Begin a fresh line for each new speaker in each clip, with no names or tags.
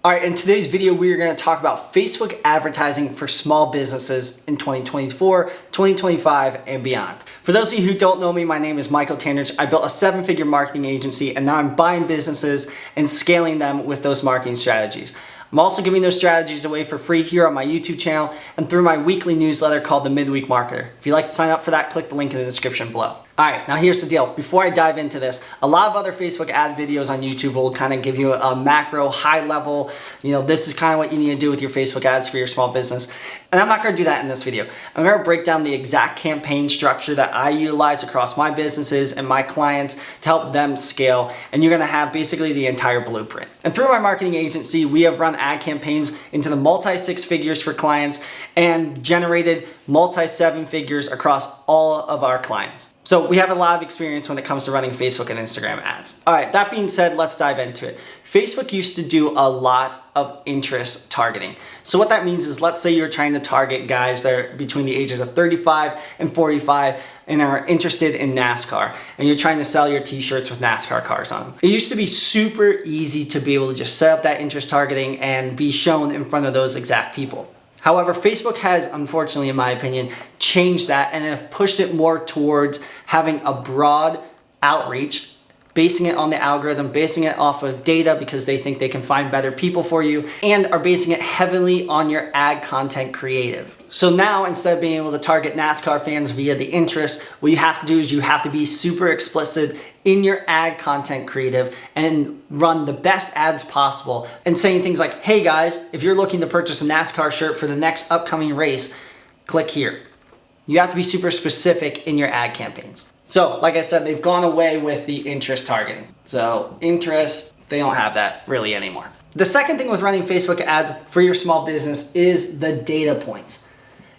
All right, in today's video, we are going to talk about Facebook advertising for small businesses in 2024, 2025, and beyond. For those of you who don't know me, my name is Michael Tandridge. I built a 7-figure marketing agency, and now I'm buying businesses and scaling them with those marketing strategies. I'm also giving those strategies away for free here on my YouTube channel and through my weekly newsletter called The Midweek Marketer. If you'd like to sign up for that, click the link in the description below. All right, now here's the deal. Before I dive into this, a lot of other Facebook ad videos on YouTube will kind of give you a macro, high level, this is kind of what you need to do with your Facebook ads for your small business. And I'm not gonna do that in this video. I'm gonna break down the exact campaign structure that I utilize across my businesses and my clients to help them scale. And you're gonna have basically the entire blueprint. And through my marketing agency, we have run ad campaigns into the multi-6 figures for clients and generated multi-7 figures across all of our clients. So we have a lot of experience when it comes to running Facebook and Instagram ads. All right, that being said, let's dive into it. Facebook used to do a lot of interest targeting. So what that means is, let's say you're trying to target guys that are between the ages of 35 and 45 and are interested in NASCAR, and you're trying to sell your t-shirts with NASCAR cars on them. It used to be super easy to be able to just set up that interest targeting and be shown in front of those exact people. However, Facebook has, unfortunately, in my opinion, changed that and have pushed it more towards having a broad outreach, basing it on the algorithm, basing it off of data because they think they can find better people for you, and are basing it heavily on your ad content creative. So now, instead of being able to target NASCAR fans via the interest, what you have to do is you have to be super explicit in your ad content creative and run the best ads possible and saying things like, hey guys, if you're looking to purchase a NASCAR shirt for the next upcoming race, click here. You have to be super specific in your ad campaigns. So, like I said, they've gone away with the interest targeting. So, interest, they don't have that really anymore. The second thing with running Facebook ads for your small business is the data points.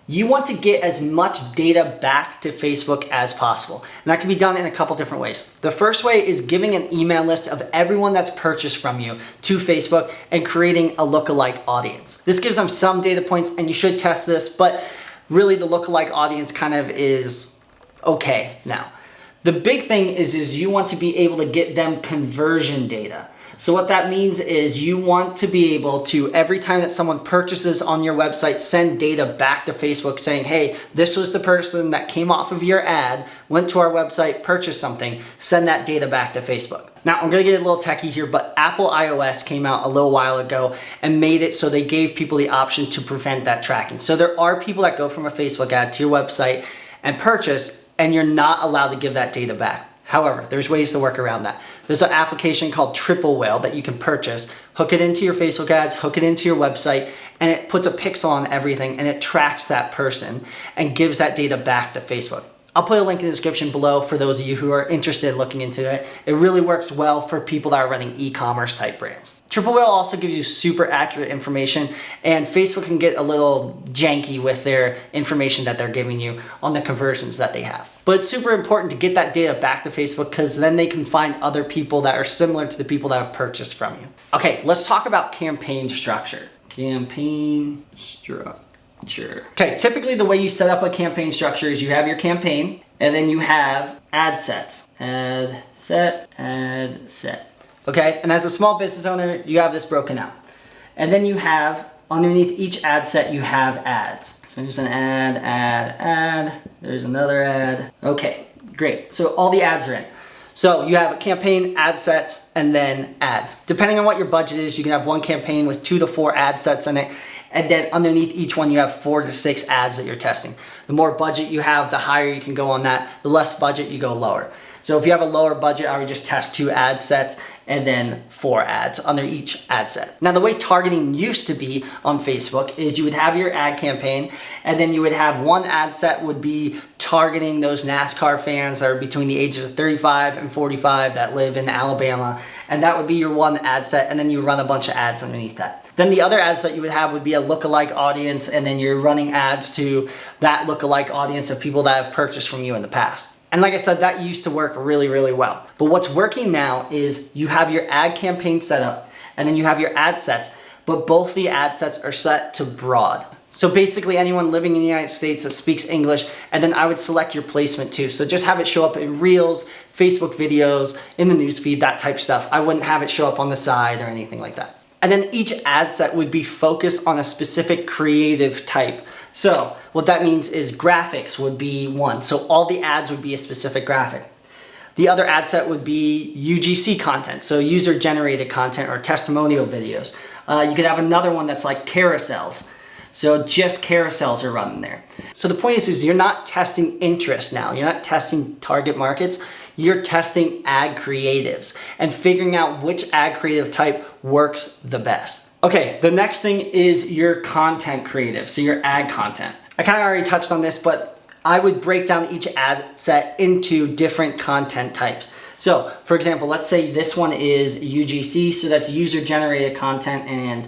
You want to get as much data back to Facebook as possible. And that can be done in a couple different ways. The first way is giving an email list of everyone that's purchased from you to Facebook and creating a lookalike audience. This gives them some data points, and you should test this, but really the lookalike audience kind of is okay now. The big thing is you want to be able to get them conversion data. So what that means is you want to be able to, every time that someone purchases on your website, send data back to Facebook saying, hey, this was the person that came off of your ad, went to our website, purchased something, send that data back to Facebook. Now, I'm gonna get a little techie here, but Apple iOS came out a little while ago and made it so they gave people the option to prevent that tracking. So there are people that go from a Facebook ad to your website and purchase, and you're not allowed to give that data back. However, there's ways to work around that. There's an application called Triple Whale that you can purchase, hook it into your Facebook ads, hook it into your website, and it puts a pixel on everything and it tracks that person and gives that data back to Facebook. I'll put a link in the description below for those of you who are interested in looking into it. It really works well for people that are running e-commerce type brands. Triple Whale also gives you super accurate information, and Facebook can get a little janky with their information that they're giving you on the conversions that they have. But it's super important to get that data back to Facebook because then they can find other people that are similar to the people that have purchased from you. Okay, let's talk about campaign structure. Campaign structure. Okay, typically the way you set up a campaign structure is you have your campaign and then you have ad sets. Ad set, ad set. Okay, and as a small business owner, you have this broken out. And then you have, underneath each ad set, you have ads. So there's an ad, there's another ad. Okay, great. So all the ads are in. So you have a campaign, ad sets, and then ads. Depending on what your budget is, you can have one campaign with 2 to 4 ad sets in it. And then underneath each one, you have 4 to 6 ads that you're testing. The more budget you have, the higher you can go on that. The less budget, you go lower. So if you have a lower budget, I would just test 2 ad sets and then 4 ads under each ad set. Now, the way targeting used to be on Facebook is you would have your ad campaign, and then you would have one ad set would be targeting those NASCAR fans that are between the ages of 35 and 45 that live in Alabama. And that would be your one ad set, and then you run a bunch of ads underneath that. Then the other ads that you would have would be a lookalike audience, and then you're running ads to that lookalike audience of people that have purchased from you in the past. And like I said, that used to work really, really well. But what's working now is you have your ad campaign set up, and then you have your ad sets, but both the ad sets are set to broad. So basically anyone living in the United States that speaks English, and then I would select your placement too. So just have it show up in Reels, Facebook videos, in the newsfeed, that type of stuff. I wouldn't have it show up on the side or anything like that. And then each ad set would be focused on a specific creative type. So what that means is graphics would be one. So all the ads would be a specific graphic. The other ad set would be UGC content, so user-generated content or testimonial videos. You could have another one that's like carousels. So just carousels are running there. So the point is you're not testing interest now. You're not testing target markets. You're testing ad creatives and figuring out which ad creative type works the best. Okay, the next thing is your content creative, so your ad content. I kind of already touched on this, but I would break down each ad set into different content types. So for example, let's say this one is UGC, so that's user-generated content and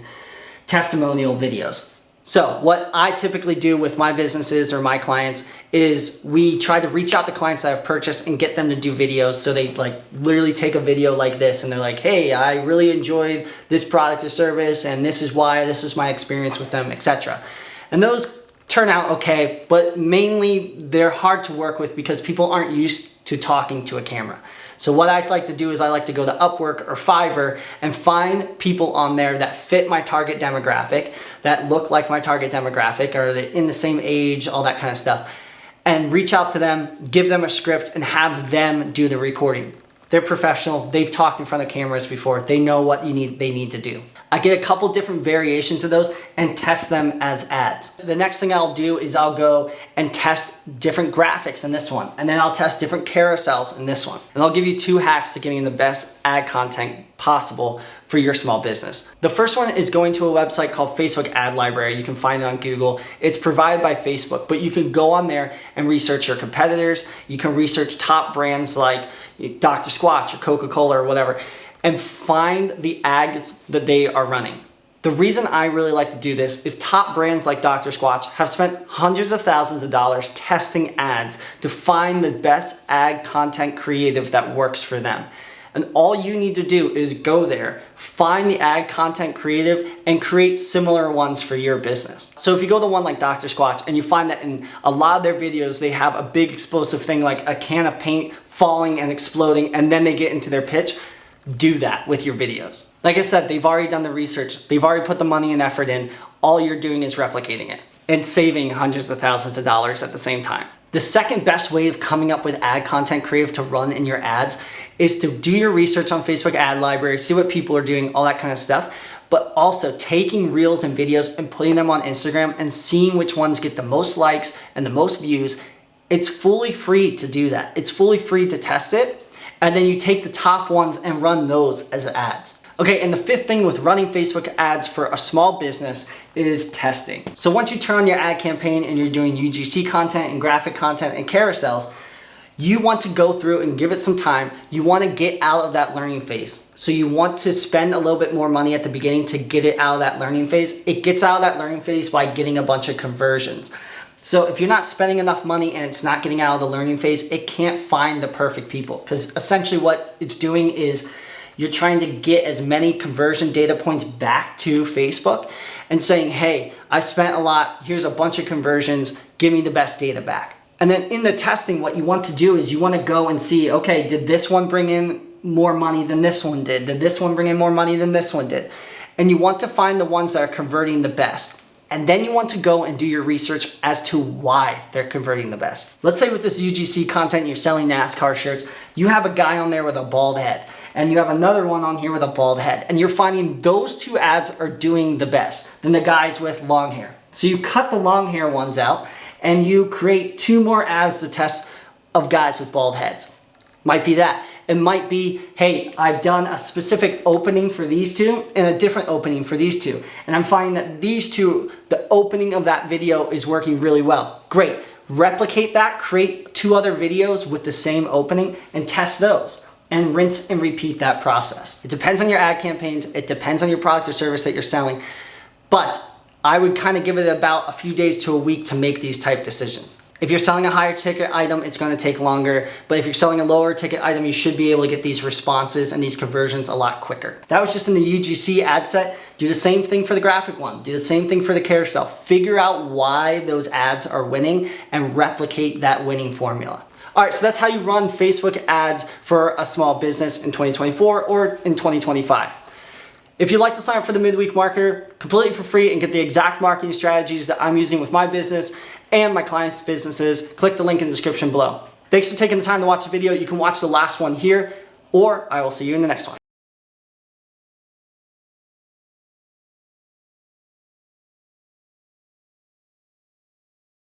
testimonial videos. So what I typically do with my businesses or my clients is we try to reach out to clients that have purchased and get them to do videos. So they like literally take a video like this and they're like, hey, I really enjoyed this product or service and this is why, this was my experience with them, etc. And those turn out okay, but mainly they're hard to work with because people aren't used to talking to a camera. So what I'd like to do is I like to go to Upwork or Fiverr and find people on there that fit my target demographic, that look like my target demographic, or they're in the same age, all that kind of stuff, and reach out to them, give them a script, and have them do the recording. They're professional, they've talked in front of cameras before, they know what they need to do. I get a couple different variations of those and test them as ads. The next thing I'll do is I'll go and test different graphics in this one, and then I'll test different carousels in this one. And I'll give you 2 hacks to getting the best ad content possible for your small business. The first one is going to a website called Facebook Ad Library. You can find it on Google. It's provided by Facebook, but you can go on there and research your competitors. You can research top brands like Dr. Squatch or Coca-Cola or whatever, and find the ads that they are running. The reason I really like to do this is top brands like Dr. Squatch have spent hundreds of thousands of dollars testing ads to find the best ad content creative that works for them. And all you need to do is go there, find the ad content creative, and create similar ones for your business. So if you go to one like Dr. Squatch and you find that in a lot of their videos, they have a big explosive thing like a can of paint falling and exploding, and then they get into their pitch, do that with your videos. Like I said, they've already done the research. They've already put the money and effort in. All you're doing is replicating it and saving hundreds of thousands of dollars at the same time. The second best way of coming up with ad content creative to run in your ads is to do your research on Facebook Ad Library, see what people are doing, all that kind of stuff, but also taking reels and videos and putting them on Instagram and seeing which ones get the most likes and the most views. It's fully free to do that. It's fully free to test it. And then you take the top ones and run those as ads. Okay, and the fifth thing with running Facebook ads for a small business is testing. So once you turn on your ad campaign and you're doing UGC content and graphic content and carousels, you want to go through and give it some time. You want to get out of that learning phase. So you want to spend a little bit more money at the beginning to get it out of that learning phase. It gets out of that learning phase by getting a bunch of conversions. So if you're not spending enough money and it's not getting out of the learning phase, it can't find the perfect people. Because essentially what it's doing is you're trying to get as many conversion data points back to Facebook and saying, hey, I spent a lot, here's a bunch of conversions, give me the best data back. And then in the testing, what you want to do is you want to go and see, okay, did this one bring in more money than this one did? Did this one bring in more money than this one did? And you want to find the ones that are converting the best. And then you want to go and do your research as to why they're converting the best. Let's say with this UGC content, you're selling NASCAR shirts, you have a guy on there with a bald head, and you have another one on here with a bald head, and you're finding those 2 ads are doing the best than the guys with long hair. So you cut the long hair ones out, and you create 2 more ads to test of guys with bald heads. Might be that. It might be, hey, I've done a specific opening for these 2 and a different opening for these 2. And I'm finding that these 2, the opening of that video is working really well. Great. Replicate that, create 2 other videos with the same opening and test those and rinse and repeat that process. It depends on your ad campaigns. It depends on your product or service that you're selling. But I would kind of give it about a few days to a week to make these type decisions. If you're selling a higher ticket item, it's going to take longer. But if you're selling a lower ticket item, you should be able to get these responses and these conversions a lot quicker. That was just in the UGC ad set. Do the same thing for the graphic one. Do the same thing for the carousel. Figure out why those ads are winning and replicate that winning formula. All right, so that's how you run Facebook ads for a small business in 2024 or in 2025. If you'd like to sign up for the Midweek Marketer completely for free and get the exact marketing strategies that I'm using with my business and my clients' businesses, click the link in the description below. Thanks for taking the time to watch the video. You can watch the last one here, or I will see you in the next one.